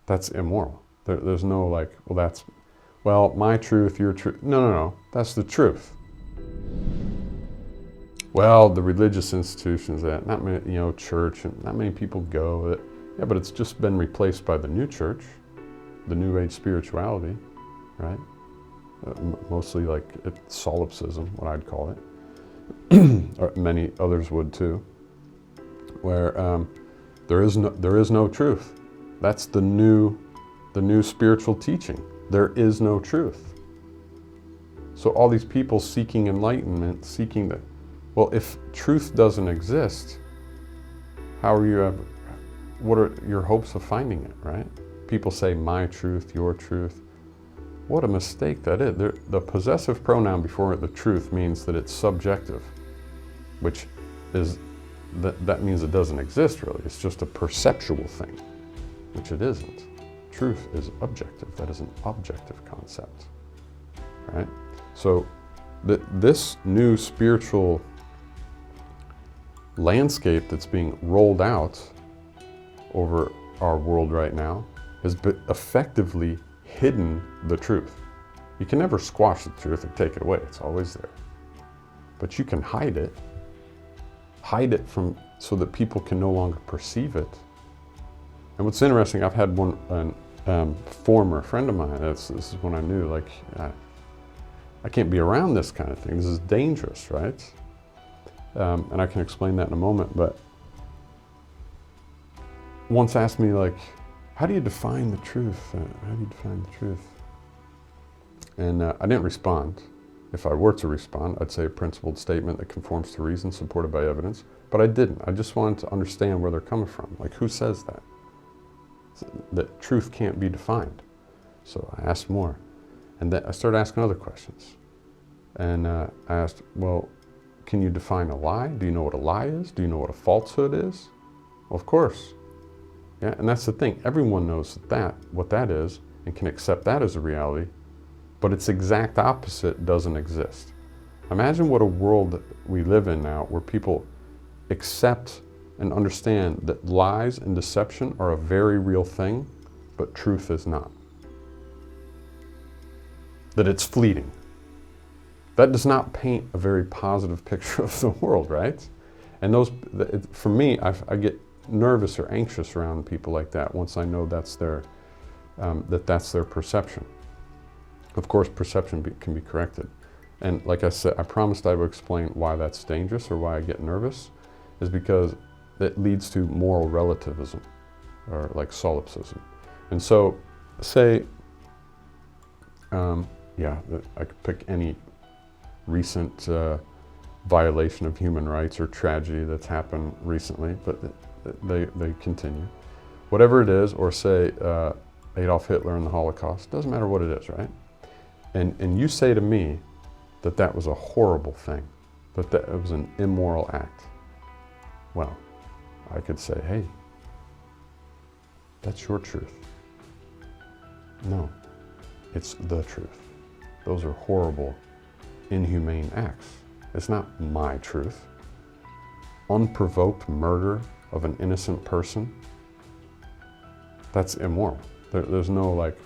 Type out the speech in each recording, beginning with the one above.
That's immoral. There's no like, well, my truth, your truth. No. That's the truth. Well, the religious institutions that not many, church, and not many people go. Yeah, but it's just been replaced by the new church, the new age spirituality, right? Mostly like solipsism, what I'd call it, or many others would too, where there is no truth. That's the new spiritual teaching. There is no truth. So all these people seeking enlightenment, well, if truth doesn't exist, what are your hopes of finding it, right? People say my truth, your truth. What a mistake that is. The possessive pronoun before the truth means that it's subjective, which is, that means it doesn't exist really. It's just a perceptual thing, which it isn't. Truth is objective. That is an objective concept, right? So this new spiritual landscape that's being rolled out over our world right now has effectively hidden the truth. You can never squash the truth or take it away. It's always there. But you can hide it so that people can no longer perceive it. And what's interesting, I've had one former friend of mine, this is when I knew, like, I can't be around this kind of thing. This is dangerous, right? And I can explain that in a moment, but once asked me, like, how do you define the truth? How do you define the truth? And I didn't respond. If I were to respond, I'd say a principled statement that conforms to reason, supported by evidence. But I didn't. I just wanted to understand where they're coming from. Like, who says that? That truth can't be defined. So I asked more. And then I started asking other questions. And I asked, well, can you define a lie? Do you know what a lie is? Do you know what a falsehood is? Well, of course. Yeah, and that's the thing. Everyone knows what that is and can accept that as a reality, but its exact opposite doesn't exist. Imagine what a world that we live in now where people accept and understand that lies and deception are a very real thing, but truth is not. That it's fleeting. That does not paint a very positive picture of the world, right? And for me, I get nervous or anxious around people like that once I know that's their perception. Of course, perception can be corrected. And like I said, I promised I would explain why that's dangerous or why I get nervous, is because it leads to moral relativism, or like solipsism. And so, say, I could pick any recent violation of human rights or tragedy that's happened recently, but they continue. Whatever it is, or say Adolf Hitler and the Holocaust, doesn't matter what it is, right? And you say to me that was a horrible thing, that it was an immoral act. Well, I could say, hey, that's your truth. No, it's the truth. Those are horrible, inhumane acts. It's not my truth. Unprovoked murder of an innocent person, that's immoral. There's no like,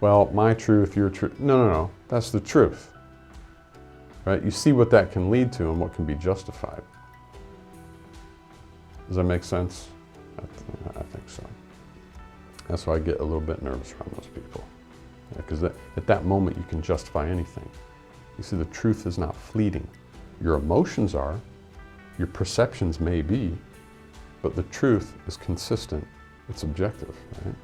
well, my truth, your truth. No. That's the truth. Right? You see what that can lead to and what can be justified. Does that make sense? I think so. That's why I get a little bit nervous around those people. Because at that moment you can justify anything. You see, the truth is not fleeting. Your emotions are, your perceptions may be, but the truth is consistent. It's objective, right?